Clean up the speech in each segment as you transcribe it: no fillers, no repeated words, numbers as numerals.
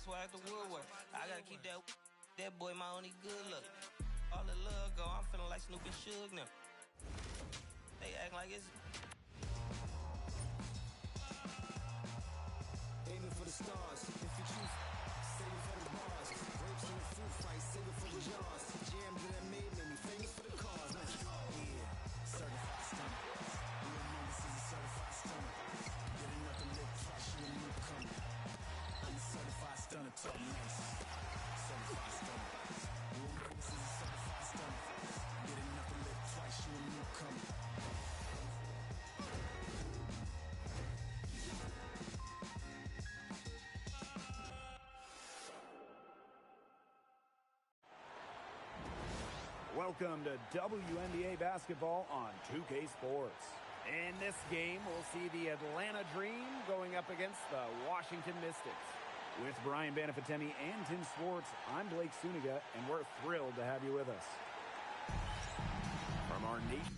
swag the woodwork. I gotta keep that boy my only good look. All the love go, I'm feeling like Snoop and Suge now. They act like it's... Aiming for the stars, if you choose, save it for the bars. Grapes in the fruit fight, save it for the jars. Jam that I made me famous for the cars. Yeah, certified stunner. Real niggas is a certified stunner. Get enough to live twice, you a newcomer. I'm a certified stunner, talk nice. Certified stunner. Real niggas is a certified stunner. Get enough to live twice, you a newcomer. Welcome to WNBA basketball on 2K Sports. In this game, we'll see the Atlanta Dream going up against the Washington Mystics. With Brian Banafatemi and Tim Swartz, I'm Blake Suniga, and we're thrilled to have you with us. From our nation.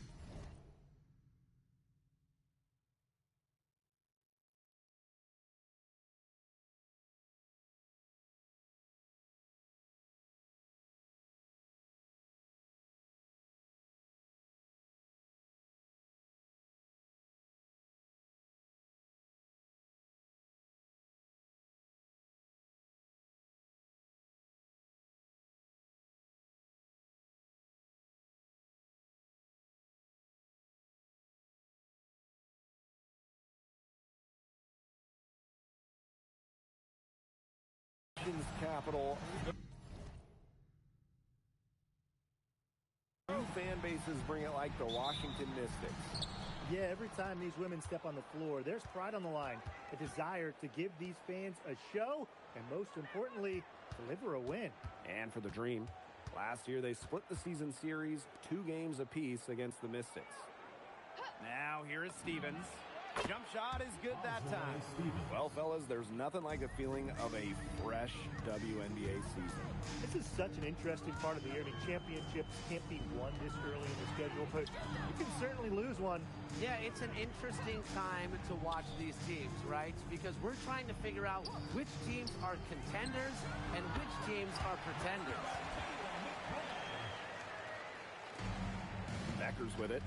Capital. Two fan bases bring it like the Washington Mystics. Yeah, every time these women step on the floor, there's pride on the line, a desire to give these fans a show, and most importantly, deliver a win. And for the Dream, last year they split the season series 2 games apiece against the Mystics. Now here is Stevens. Jump shot is good that time. Well, fellas, there's nothing like the feeling of a fresh WNBA season. This is such an interesting part of the year. I mean, championships can't be won this early in the schedule, but you can certainly lose one. Yeah, it's an interesting time to watch these teams, right? Because we're trying to figure out which teams are contenders and which teams are pretenders. Beckers with it.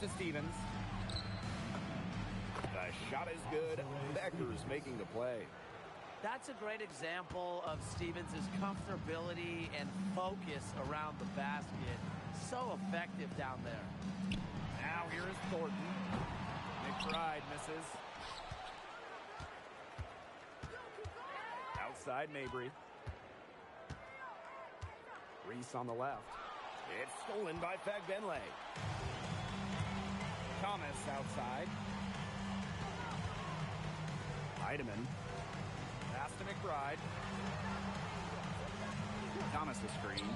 To Stevens. The shot is good. Beckers making the play. That's a great example of Stevens' comfortability and focus around the basket. So effective down there. Now here is Thornton. McBride misses. Outside Mabry. Reese on the left. It's stolen by Fagbenle. Thomas outside. Heidemann. Pass to McBride. Thomas a screen.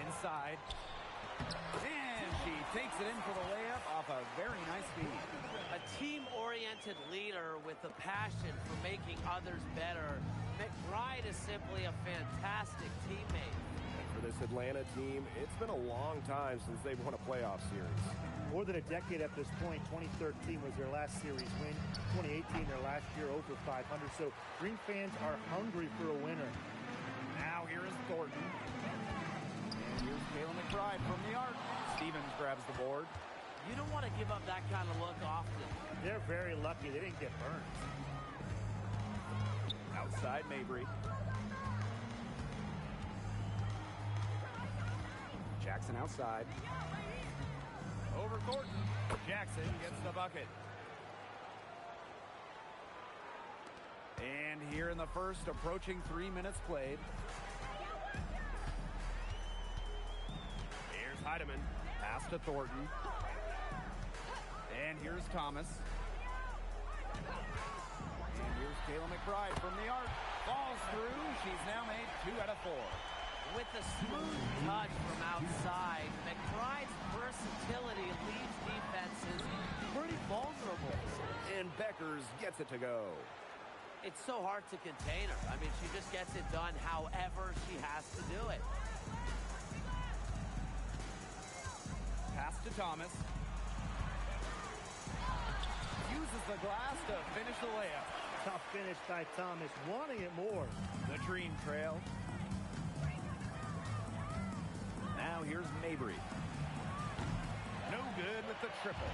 Inside. And she takes it in for the layup off a very nice feed. A team-oriented leader with the passion for making others better. McBride is simply a fantastic teammate. For this Atlanta team, it's been a long time since they've won a playoff series. More than a decade at this point. 2013 was their last series win. 2018, their last year over 500. So Dream fans are hungry for a winner. Now here is Thornton. And here's Kayla McBride from the arc. Stevens grabs the board. You don't want to give up that kind of look often. They're very lucky they didn't get burned. Outside Mabry. Jackson outside. Over Thornton. Jackson gets the bucket. And here in the first, approaching 3 minutes played. Here's Heidemann. Pass to Thornton. And here's Thomas. And here's Kayla McBride from the arc. Falls through. She's now made 2 out of 4. With a smooth touch from outside, McBride's versatility leaves defenses pretty vulnerable. And Beckers gets it to go. It's so hard to contain her. I mean, she just gets it done however she has to do it. Pass to Thomas. Uses the glass to finish the layup. Tough finish by Thomas, wanting it more. The Dream trail. Now here's Mabry. No good with the triple.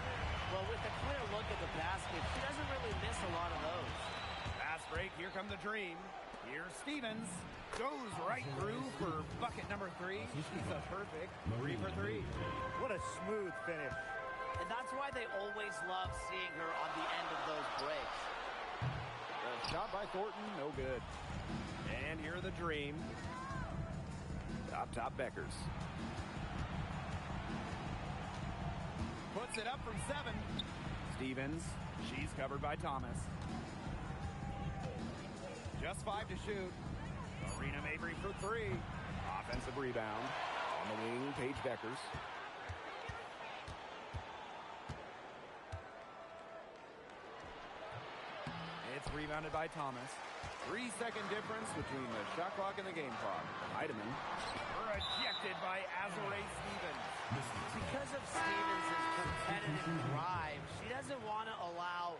Well, with a clear look at the basket, she doesn't really miss a lot of those. Fast break, here come the Dream. Here's Stevens. Goes right through for bucket number 3. She's a perfect 3 for 3. What a smooth finish. And that's why they always love seeing her on the end of those breaks. The shot by Thornton, no good. And here are the Dream. Top Beckers. Puts it up from 7. Stevens. She's covered by Thomas. Just 5 to shoot. Marina Mabry for 3. Offensive rebound. On the wing, Paige Beckers. It's rebounded by Thomas. 3-second difference between the shot clock and the game clock. Heidemann rejected by Azurá Stevens. Because of Stevens' competitive drive, she doesn't want to allow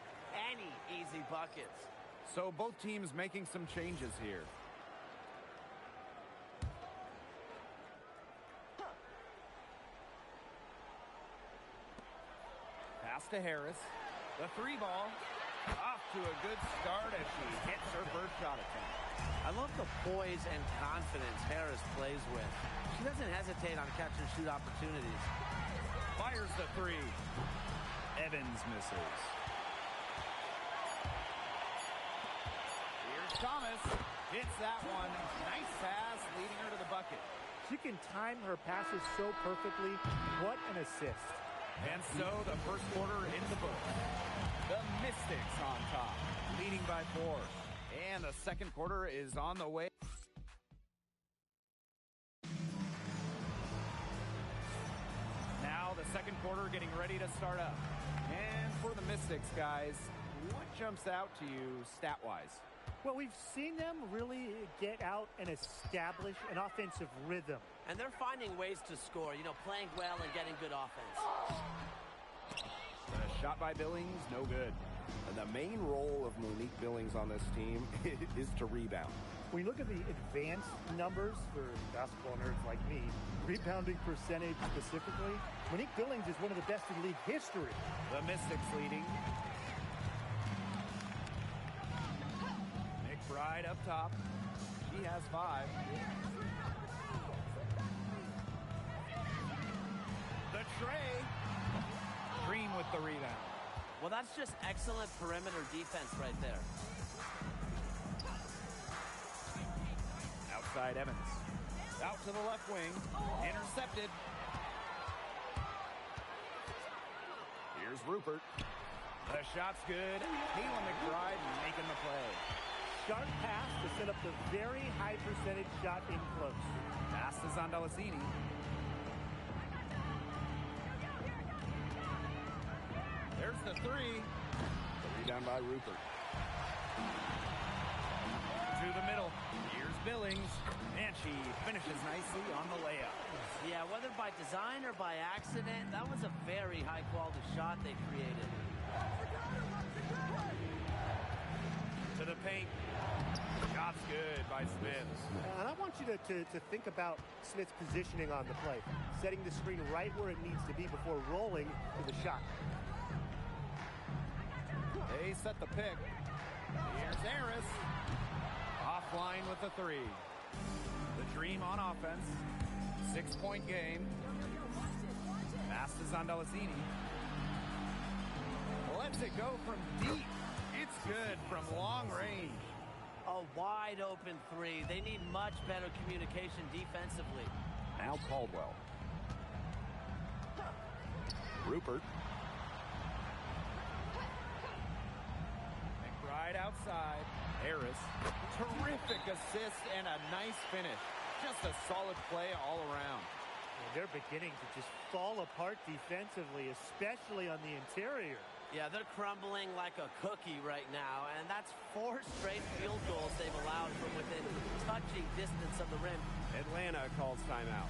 any easy buckets. So both teams making some changes here. Pass to Harris. The 3 ball. Off to a good start as she hits her first shot attempt. I love the poise and confidence Harris plays with. She doesn't hesitate on catch-and-shoot opportunities. Fires the 3. Evans misses. Here's Thomas. Hits that one. Nice pass, leading her to the bucket. She can time her passes so perfectly. What an assist. And so the first quarter in the book. The Mystics on top, leading by 4. And the second quarter is on the way. Now the second quarter getting ready to start up. And for the Mystics, guys, what jumps out to you stat-wise? Well, we've seen them really get out and establish an offensive rhythm. And they're finding ways to score, playing well and getting good offense. The shot by Billings, no good. And the main role of Monique Billings on this team is to rebound. When you look at the advanced numbers for basketball nerds like me, rebounding percentage specifically, Monique Billings is one of the best in league history. The Mystics leading. McBride up top. She has 5. The tray. Dream with the rebound. Well, that's just excellent perimeter defense right there. Outside Evans. Out to the left wing. Intercepted. Here's Rupert. The shot's good. Kayla McBride making the play. Sharp pass to set up the very high percentage shot in close. Pass to Zondalesini. There's the 3. The rebound by Rupert. To the middle. Here's Billings. And she finishes nicely on the layup. Yeah, whether by design or by accident, that was a very high-quality shot they created. To the paint. Shot's good by Smith. And I want you to think about Smith's positioning on the play. Setting the screen right where it needs to be before rolling to the shot. They set the pick. Here's Harris. Offline with the 3. The Dream on offense. 6-point game. Pass to Zondalesini. Lets it go from deep. It's good from long range. A wide open 3. They need much better communication defensively. Now Caldwell. Rupert. McBride outside. Harris. Terrific assist and a nice finish. Just a solid play all around. And they're beginning to just fall apart defensively, especially on the interior. Yeah, they're crumbling like a cookie right now, and that's 4 straight field goals they've allowed from within touching distance of the rim. Atlanta calls timeout.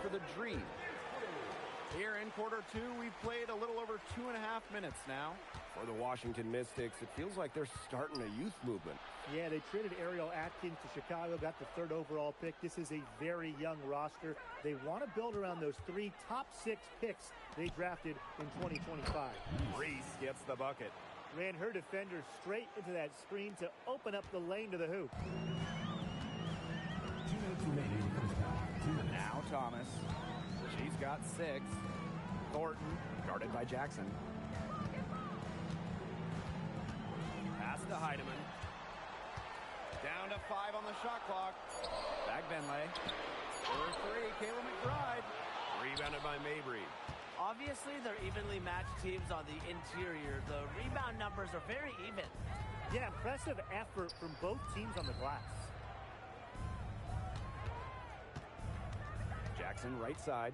for the Dream. Here in quarter two, we've played a little over 2.5 minutes now. For the Washington Mystics, it feels like they're starting a youth movement. Yeah, they traded Ariel Atkins to Chicago, got the 3rd overall pick. This is a very young roster. They want to build around those 3 top 6 picks they drafted in 2025. Reese gets the bucket. Ran her defender straight into that screen to open up the lane to the hoop. Now Thomas. She's got 6. Thornton, guarded by Jackson. Pass to Heidemann. Down to 5 on the shot clock. Back Benley. For 3, Kayla McBride. Rebounded by Mabry. Obviously, they're evenly matched teams on the interior. The rebound numbers are very even. Yeah, impressive effort from both teams on the glass. Jackson right side.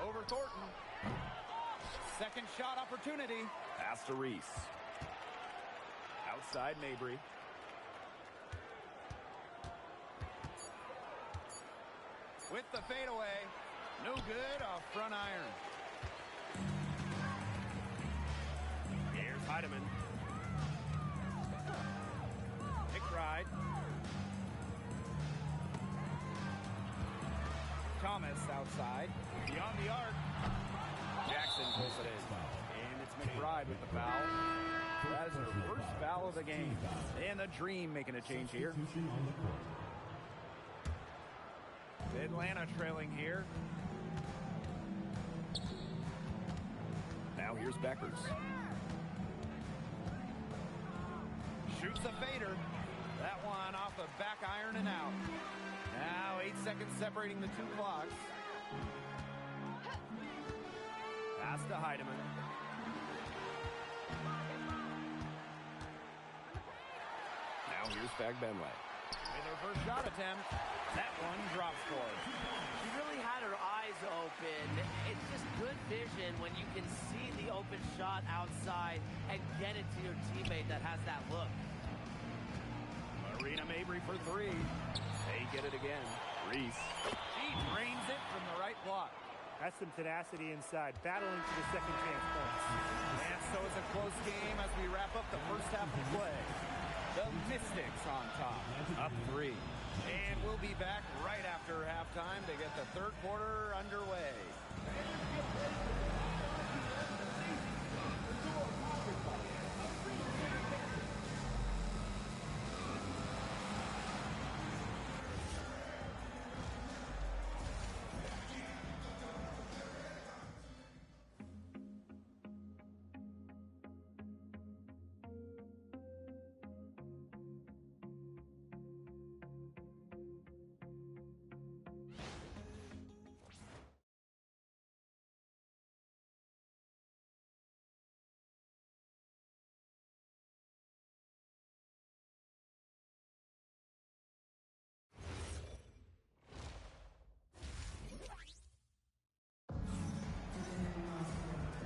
Over Thornton. Second shot opportunity. Pass to Reese. Outside Mabry. With the fadeaway. No good, off front iron. Here's Heidemann. McBride. Thomas outside. Beyond the arc. Jackson pulls it in. And it's McBride with the foul. That is her first foul of the game. And the Dream making a change here. Atlanta trailing here. Now here's Beckers. Shoots a fader. That one off the back iron and out. Now 8 seconds separating the 2 clocks. Pass to Heidemann. Now here's Fagbenley. With her first shot attempt. That one drops for her. She really had her eyes open. It's just good vision when you can see the open shot outside and get it to your teammate that has that look. Marina Mabry for 3. They get it again. Reese. She drains it from the right block. That's some tenacity inside, battling to the second chance points. And so it's a close game as we wrap up the first half of play. The Mystics on top, up 3. And we'll be back right after halftime to get the 3rd quarter underway.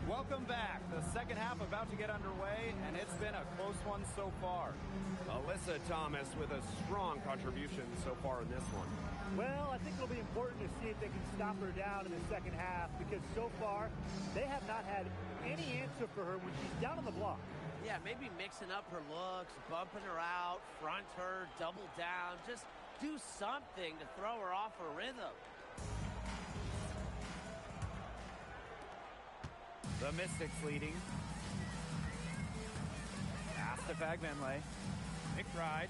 Welcome back. The second half about to get underway, and it's been a close one so far. Alyssa Thomas with a strong contribution so far in this one. Well, I think it'll be important to see if they can stop her down in the second half, because so far they have not had any answer for her when she's down on the block. Yeah, maybe mixing up her looks, bumping her out, front her, double down. Just do something to throw her off her rhythm. The Mystics leading. Pass to Fagbenley. McBride.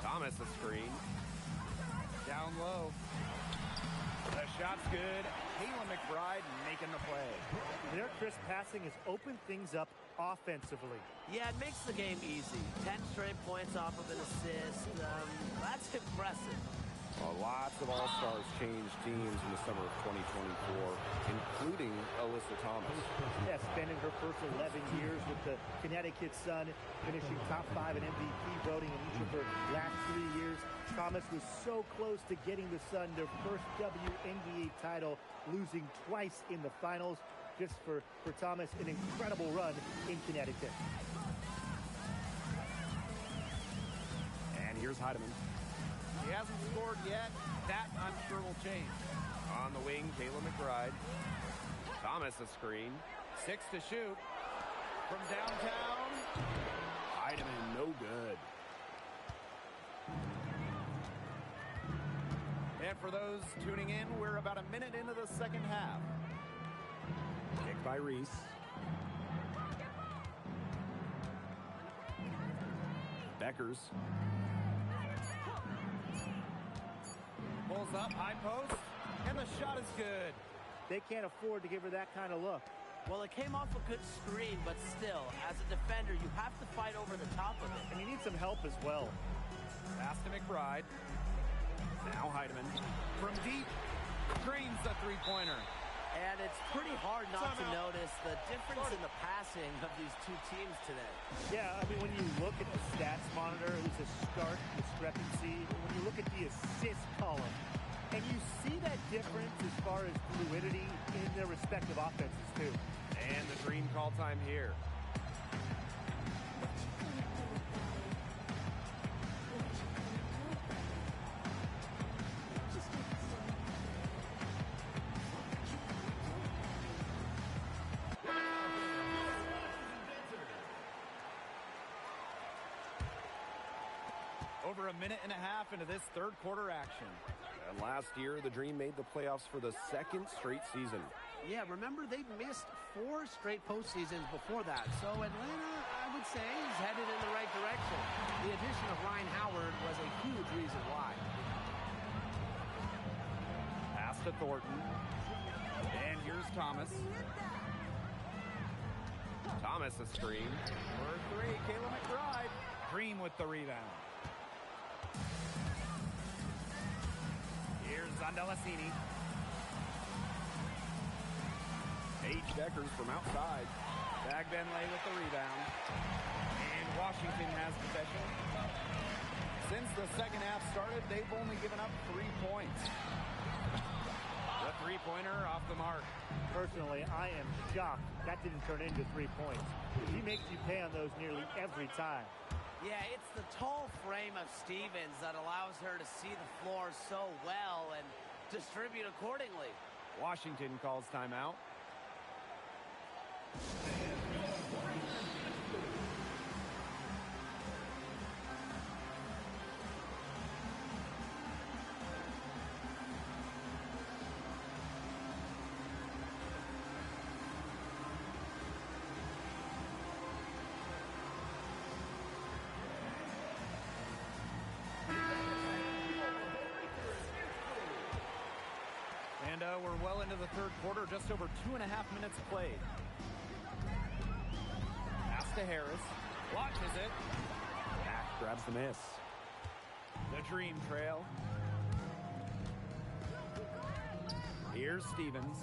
Thomas a screen. Down low. The shot's good. Kayla McBride making the play. Their crisp passing has opened things up offensively. Yeah, it makes the game easy. 10 straight points off of an assist. That's impressive. Lots of All-Stars changed teams in the summer of 2024, including Alyssa Thomas. Yeah, spending her first 11 years with the Connecticut Sun, finishing top 5 in MVP voting in each of her last 3 years. Thomas was so close to getting the Sun their first WNBA title, losing twice in the finals. Just for Thomas, an incredible run in Connecticut. Here's Heidemann. He hasn't scored yet. That, I'm sure, will change. On the wing, Kayla McBride. Thomas a screen. 6 to shoot. From downtown. Heidemann, no good. And for those tuning in, we're about a minute into the second half. Kick by Reese. Beckers. Pulls up, high post, and the shot is good. They can't afford to give her that kind of look. Well, it came off a good screen, but still, as a defender, you have to fight over the top of it. And you need some help as well. Pass to McBride. Now Heidemann. From deep, drains the three-pointer. And it's pretty hard not to notice the difference in the passing of these two teams today. Yeah, I mean, when you look at the stats monitor, it's a stark discrepancy. When you look at the assist column, and you see that difference as far as fluidity in their respective offenses, too. And the Dream call time here. Over a minute and a half into this third quarter action. And last year, the Dream made the playoffs for the second straight season. Yeah, remember, they missed 4 straight postseasons before that. So Atlanta, I would say, is headed in the right direction. The addition of Ryan Howard was a huge reason why. Pass to Thornton. And here's Thomas. Thomas a screen. For 3, Kayla McBride. Dream with the rebound. Here's Zondelasini. Paige Deckers from outside. Bagbenlay with the rebound. And Washington has possession. Since the second half started, they've only given up 3 points. The three-pointer off the mark. Personally, I am shocked that didn't turn into 3 points. He makes you pay on those nearly every time. Yeah, it's the tall frame of Stevens that allows her to see the floor so well and distribute accordingly. Washington calls timeout. And we're well into the third quarter, just over 2.5 minutes played. Pass to Harris. Launches it. Back grabs the miss. The Dream trail. Here's Stevens.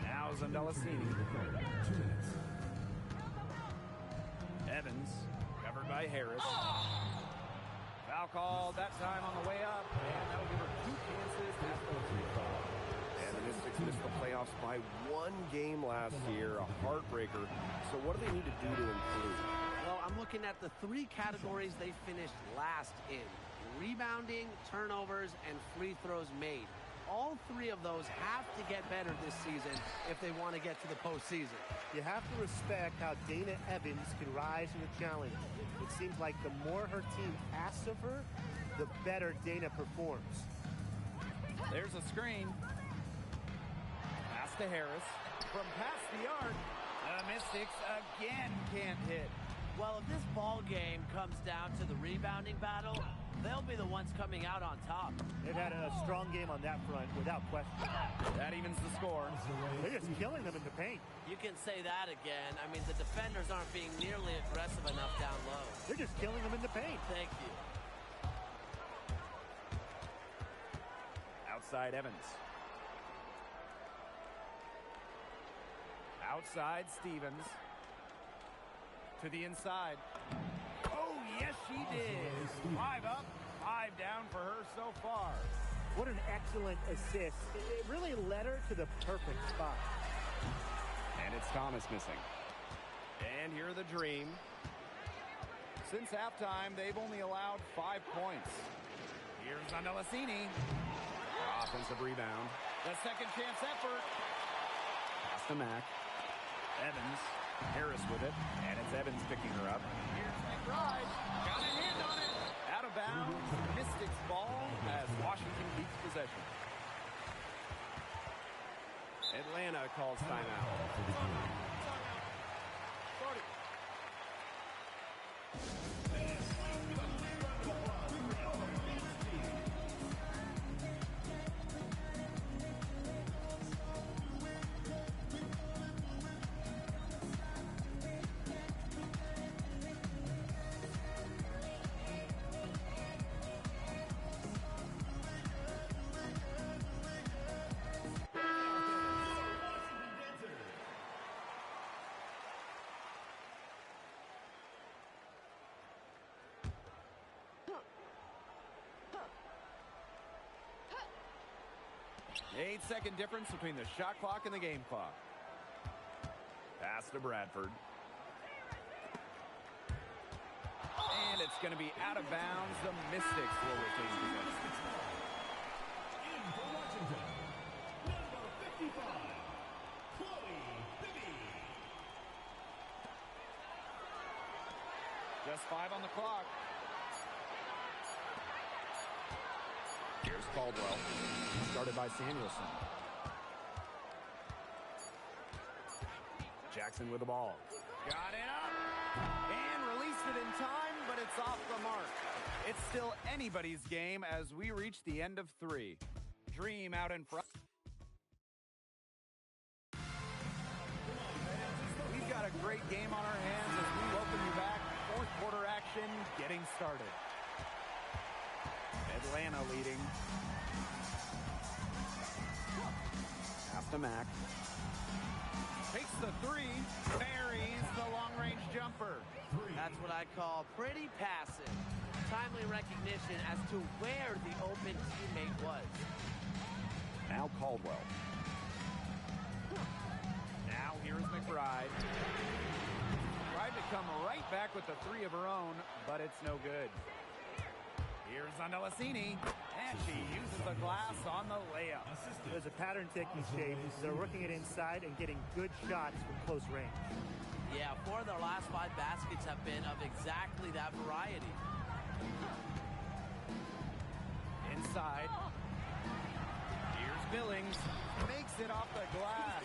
Now Zondelasini. Evans, covered by Harris. Foul called that time on the way up, and that'll give her 2 chances after the free throw. And the Mystics missed the playoffs by 1 game last year, a heartbreaker. So what do they need to do to improve? Well, I'm looking at the 3 categories they finished last in: rebounding, turnovers, and free throws made. All 3 of those have to get better this season if they want to get to the postseason. You have to respect how Dana Evans can rise to the challenge. It seems like the more her team asks of her, the better Dana performs. There's a screen. Pass to Harris. From past the arc, the Mystics again can't hit. Well, if this ball game comes down to the rebounding battle, they'll be the ones coming out on top. They've had a strong game on that front, without question. That evens the score. They're just killing them in the paint. You can say that again. I mean, the defenders aren't being nearly aggressive enough down low. They're just killing them in the paint. Thank you. Outside Evans. Outside Stevens. To the inside. Oh, yes, she did. 5 up, 5 down for her so far. What an excellent assist. It really led her to the perfect spot. And it's Thomas missing. And here are the Dream. Since halftime, they've only allowed 5 points. Here's Andalassini. Offensive rebound. The second chance effort. Pass to Mack. Evans. Harris with it. And it's Evans picking her up. Here's McBride. Got a hand on it. Out of bounds. Mystics ball as Washington keeps possession. Atlanta calls timeout. Eight-second difference between the shot clock and the game clock. Pass to Bradford. And it's going to be out of bounds. The Mystics will retain possession. In for Washington, number 55, Chloe Bibby. Just 5 on the clock. Here's Caldwell. Started by Samuelson. Jackson with the ball. Got it up. And released it in time, but it's off the mark. It's still anybody's game as we reach the end of 3. Dream out in front. We've got a great game on our hands as we welcome you back. Fourth quarter action getting started. Atlanta leading. Pass to Mack. Takes the 3. Buries the long-range jumper. That's what I call pretty passive. Timely recognition as to where the open teammate was. Now Caldwell. Now here's McBride. Tried to come right back with the 3 of her own, but it's no good. Here's Andalassini, and she uses the glass on the layup. There's a pattern taking shape. They're working it inside and getting good shots from close range. Yeah, 4 of their last 5 baskets have been of exactly that variety. Inside. Here's Billings. Makes it off the glass.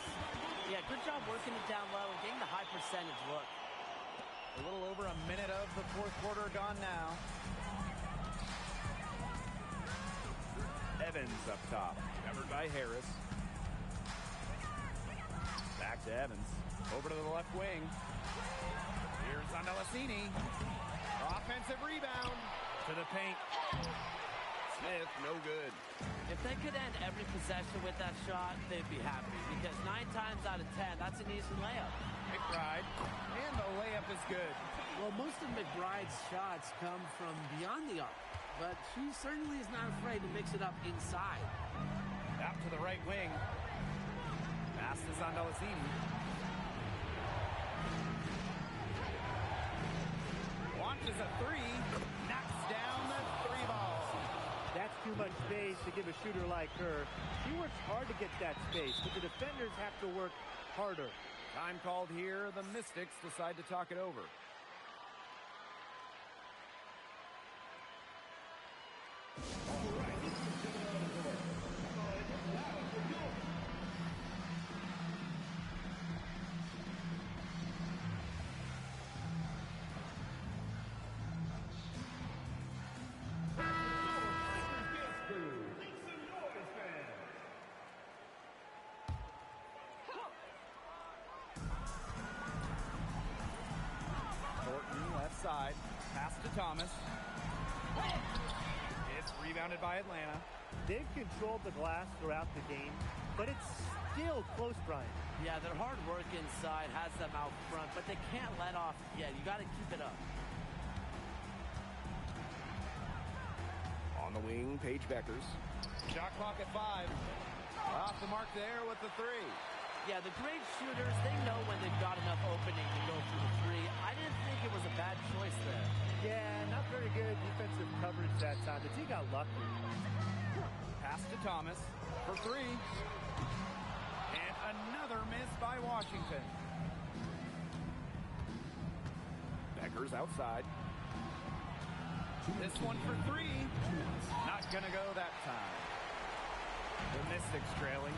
Yeah, good job working it down low and getting the high percentage look. A little over a minute of the fourth quarter gone now. Evans up top, covered by Harris. Back to Evans, over to the left wing. Here's Andalassini. Offensive rebound to the paint. Smith, no good. If they could end every possession with that shot, they'd be happy because 9 times out of 10, that's an easy layup. McBride, and the layup is good. Well, most of McBride's shots come from beyond the arc, but she certainly is not afraid to mix it up inside. Out to the right wing. Pass to Andalassini. Launches a 3. Knocks down the 3 ball. That's too much space to give a shooter like her. She works hard to get that space, but the defenders have to work harder. Time called here. The Mystics decide to talk it over. Side. Pass to Thomas. It's rebounded by Atlanta. They've controlled the glass throughout the game, but it's still close, Brian. Yeah, their hard work inside has them out front, but they can't let off yet. You got to keep it up. On the wing, Paige Beckers. Shot clock at 5. Off the mark there with the 3. Yeah, the great shooters, they know when they've got enough opening to go for the three. I didn't think it was a bad choice there. Yeah, not very good defensive coverage that time. The team got lucky. Pass to Thomas for three. And another miss by Washington. Becker's outside. This one for three. Not gonna go that time. The Mystics trailing.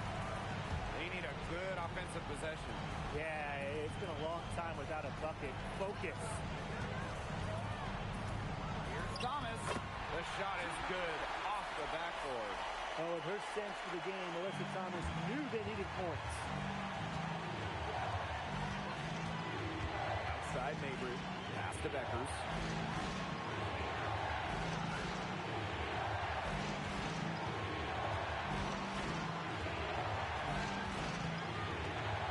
They need a good offensive possession. Yeah, it's been a long time without a bucket. Focus. Here's Thomas. The shot is good off the backboard. Oh, with her sense for the game, Alyssa Thomas knew they needed points. Outside Mabry. Pass to Beckers.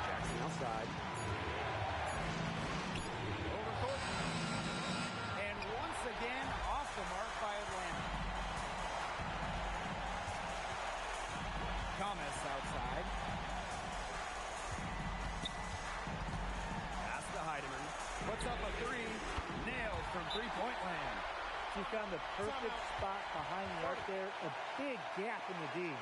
Jackson outside. Over Thornton. And once again, off the mark by Atlanta. Thomas outside. Pass to Heidemann. Puts up a three. Nailed from three-point land. She found the perfect spot behind the arc there. A big gap in the D.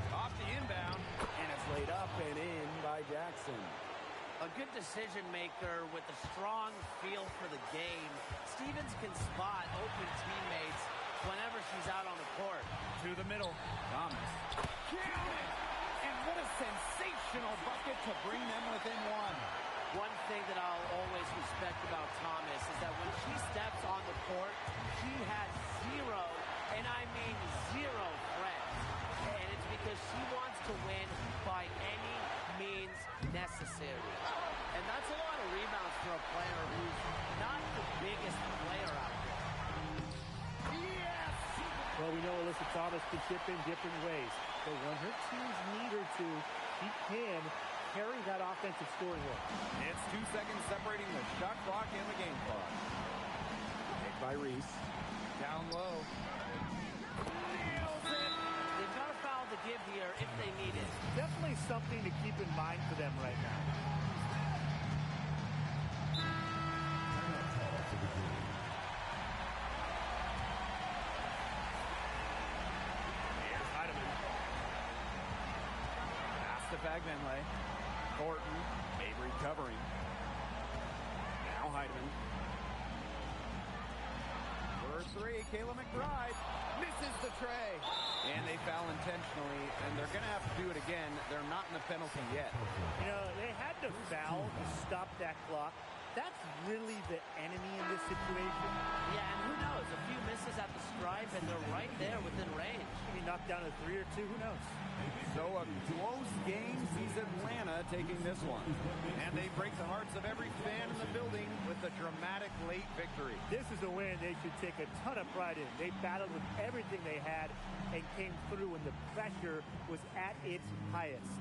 Off the inbound, and it's laid up and in by Jackson. A good decision maker with a strong feel for the game. Stevens can spot open teammates whenever she's out on the court. To the middle. Thomas. Count it! And what a sensational bucket to bring them within one. One thing that I'll always respect about Thomas is that when she steps on the court, she has zero, and I mean zero friends. And it's because she wants to win by any means necessary. And that's a lot of rebounds for a player who's not the biggest player out there. Yes! Well, we know Alyssa Thomas can chip in different ways. But when her teams need her to, she can carry that offensive scoring work. It's 2 seconds separating the shot clock and the game clock. Hit by Reese. Down low. Nails it! They've got a foul to give here if they need it. Definitely something to keep in mind for them right now. Here's Heidemann. Pass to Bagmenle. Thornton. Mabry covering. Now Heidemann. For three, Kayla McBride misses the tray. And they foul intentionally, and they're going to have to do it again. They're not in the penalty yet. You know, they had to foul to stop that clock. That's really the enemy in this situation. Yeah, and who knows? A few misses at the stripe, and they're right there within range. Maybe knocked down a three or two, who knows? So a close game sees Atlanta taking this one. And they break the hearts of every fan in the building with a dramatic late victory. This is a win they should take a ton of pride in. They battled with everything they had and came through when the pressure was at its highest.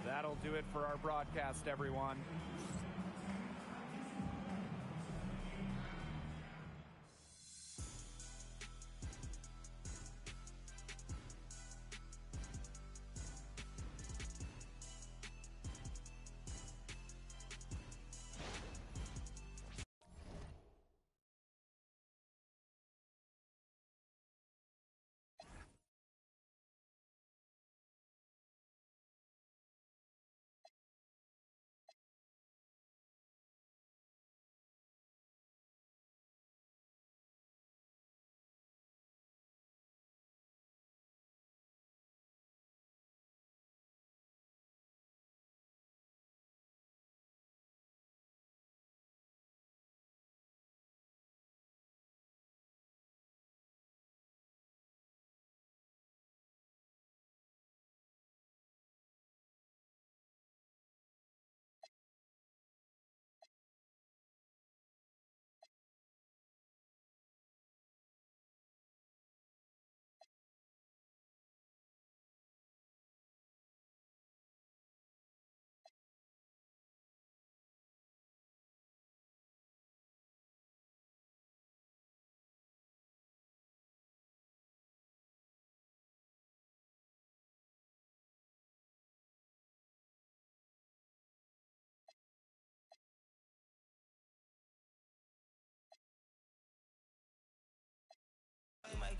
That'll do it for our broadcast, everyone.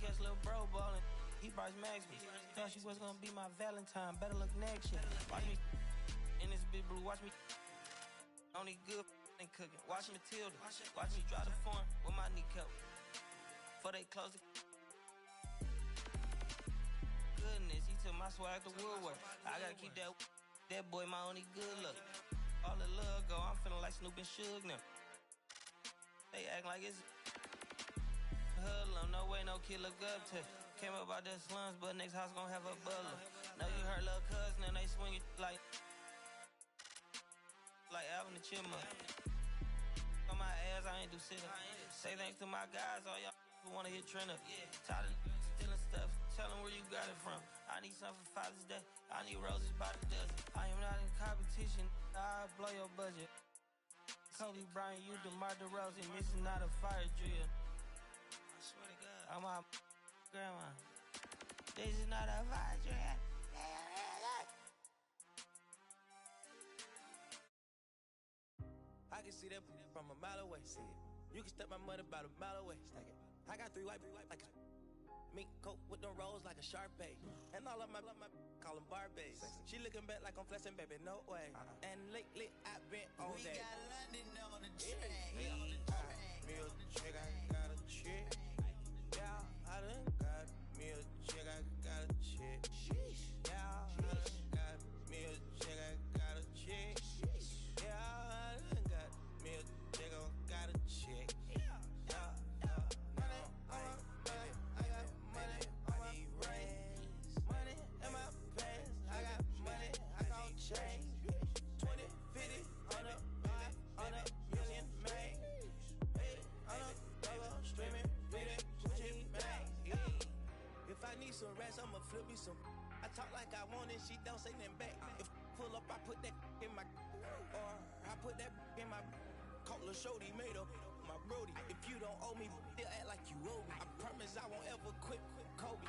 catch little bro ballin'. He Bryce Maxwell. Thought she was gonna be my Valentine. Better look next year. Watch me in this big blue. Watch me only good and cooking. Watch Matilda. Watch me drive the farm with my kneecap. Before they close the goodness, he took my swag to Woodward. I gotta keep that boy my only good look. All the love go, I'm feeling like Snoop and Suge now. They act like it's hoodlum, no way no kid look up to. Came up out the slums, but next house gon' have a butler. Know you heard little cousin and they swing it like Alvin the Chipmunk. On my ass, I ain't do sit up. Say thanks to my guys, all y'all who wanna hit trend up. Tired of stealing stuff, tell them where you got it from. I need something for Father's Day, I need roses by the dozen. I am not in competition, I'll blow your budget. Kobe Bryant, you DeMar DeRozan, this is not a fire drill. I swear to God, I'm my grandma. This is not a fire drill. I can see that from a mile away. See it. You can step my money about a mile away. Stack it. I got three white like a mink coat with them rolls like a Sharpay. And all of my call them Barbies. She looking back like I'm flexing, baby, no way. And lately I've been on that. We got London on the train. Me a chick, I got a chick. Yeah, I done got me a chick, I got a chick. Yeah, I done got me a chick, I got a chick. Yeah, I done got me a chick, I got a chick. If I need some rats, I'ma flip me some. I talk like I want it, she don't say nothing back. If pull up, I put that in my, or I put that in my. Call a shorty, made up my brody. If you don't owe me, they'll act like you owe me. I promise I won't ever quit Kobe.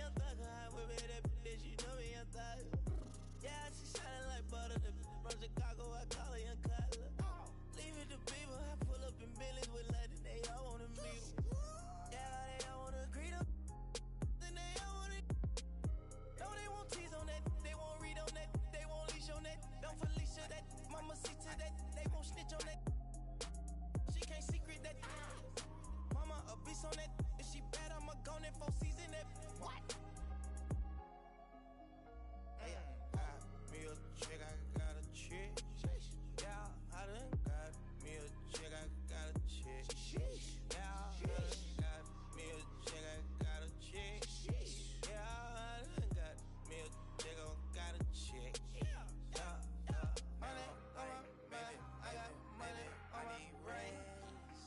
Young thugger, I whip it that bitch, you know me, young thugger. Yeah, she shining like butter. From Chicago, I call her Young Cutler. Leave it to people, I pull up in Billy's with London, they all wanna meet. Yeah, they all wanna agree to. Then they all wanna. No, they won't tease on that, they won't read on that, they won't leash on that. Don't Felicia that, mama see to that, they won't snitch on that. She can't secret that. Mama a beast on that. If she bad, I'ma go in 4 season that. What? Me a chick, I got a chick. Yeah, I done got me a chick, I got a chick. Yeah, I done got me a chick, I got a chick. Yeah, I done got me a chick, I got a chick. Money on my back, I got money on my brain.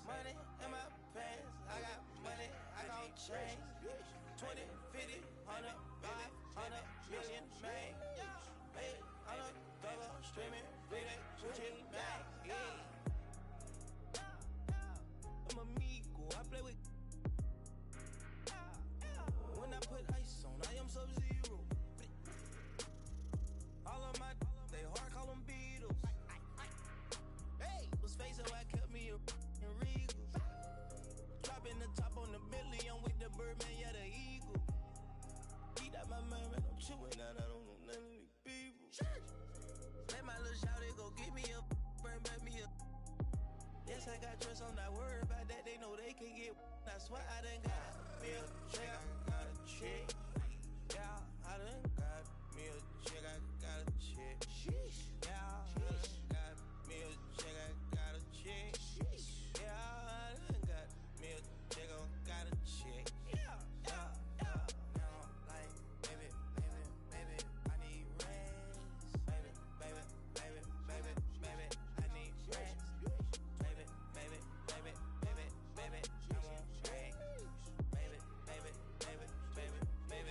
Money in my pants, I got money, I got change. 20, 50, 100, 500 million, man. Hey, I'm a double streaming, bleeding, switching back. I'm amigo, I play with. When I put ice on, I am Sub-Zero. All of my, they hard call them Beatles. Hey, was facing why I kept me a Regal. Dropping the top on the Bentley, I'm with the Birdman, yeah, the Eagle. Eat out my mind, man, I'm chewing out, I don't know none of these people. Let my little shawty go get me a, bring back me a. Yes, I got trust, I'm not worried about that, they know they can get. I swear I done got me a chick, I got a chick. Yeah, I done got me a chick, I got a chick. Yeah, I done got me a chick, I got a chick. Yeah, I done got me a chick, I got a chick. Now I'm like, baby, I need rest. Baby, I need rest. Baby, I want rest. Baby,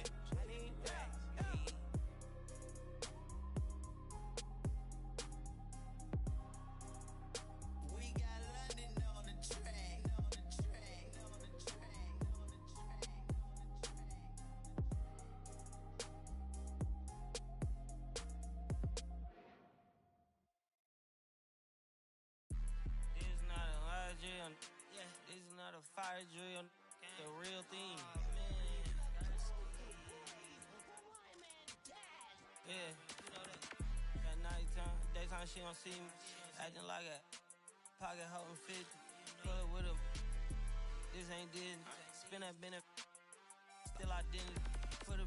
a fire drill, the real thing. Yeah, you know that. At nighttime, daytime she don't see me. Acting like a pocket holding 50. Pull up with him. This ain't Disney. Spin that benefit. Still identity. Put a.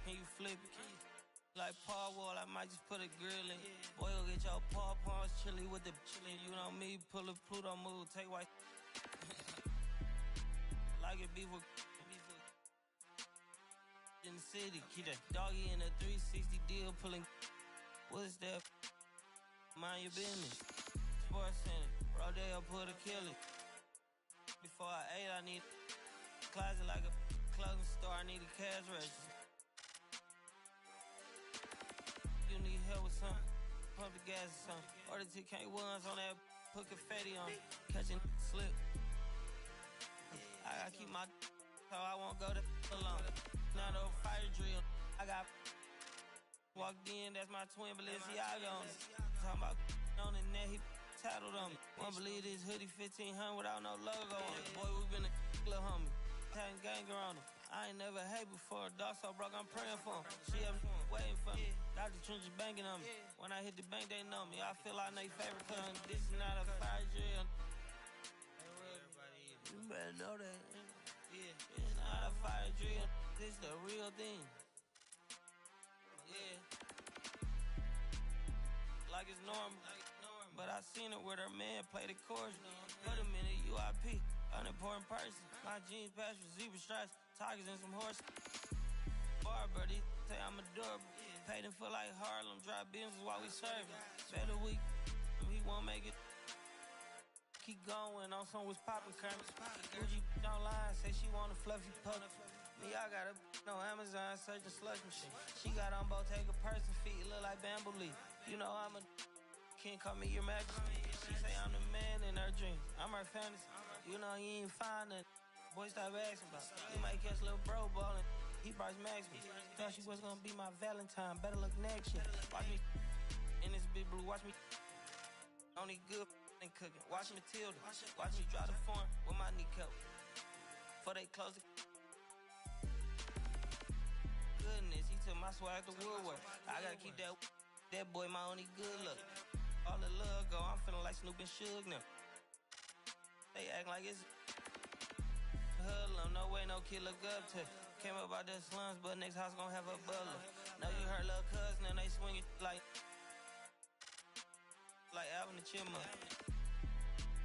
Can you flip it? Like Paul Wall, I might just put a grill in. Boy, go get your paw paws chili with the chili. You know me, pull a Pluto move, take white. Like it beef with in the city. Keep that doggy in a 360 deal, pulling. What's that? Mind your business. Sports Center, Rodeo, put a kill it. Before I ate, I need a closet like a clothing store. I need a cash register. You need help with something? Pump the gas or something. Order TK1s on that, put confetti on. Catching slip. I gotta keep my so I won't go to alone. Now the fire drill. I got walked in, that's my twin Balenciaga on it. Talking about on the net, he tattled on me. Won't believe this hoodie 1500 without no logo on it. Boy, we been a little homie. Having ganger on him. I ain't never hate before. Dog so broke, I'm praying for him. She up waiting for me. Dr. Trench banking on me. When I hit the bank, they know me. I feel like they favorite cousin. This is not a fire drill. You better know that. Yeah, it's not a fire drill. This the real thing. Yeah. Like it's normal. But I seen it with her man play the chorus. Put him in a UIP. Unimportant person. My jeans patch with zebra stripes. Tigers and some horses. Bar birdie. Say I'm adorable. Paid him for like Harlem. Drive business while we serving. Better week. He won't make it. Keep going on some was poppin' current. Gucci online, say she want a fluffy pup. Me, I got a no Amazon searching slush machine. She got on Bottega person feet, look like bamboo leaf. You know I'm a can't call me your majesty. She say I'm the man in her dreams. I'm her fantasy. You know you ain't find nothing. Boy, stop asking about. You might catch little bro ballin'. He Bryce Maxby. Thought she was gonna be my Valentine. Better look next year. Watch me in this big blue. Watch me only good and cooking. Watch Matilda. Watch me drop the form with my kneecap. Before they close it. Goodness, he took my swag to Woodward. I gotta keep that boy my only good look. All the love go, I'm feeling like Snoop and Suge now. They act like it's hoodlum, no way no kid look up to. Came up out the slums, but next house gon' have a butler. Know you heard little cousin and they swing it like Alvin the Chipmunk.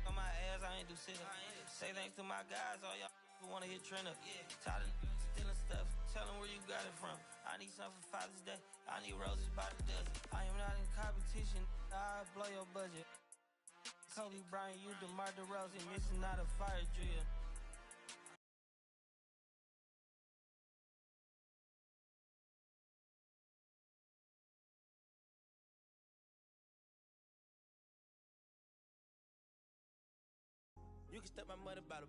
On my ass, I ain't do sit up. Say thanks to my guys, all y'all who wanna hit trend up. Tired of stealing stuff, tell them where you got it from. I need something for Father's Day, I need roses by the dozen. I am not in competition, I'll blow your budget. Kobe Bryant, you DeMar DeRozan, this is not a fire drill. You can step my money by the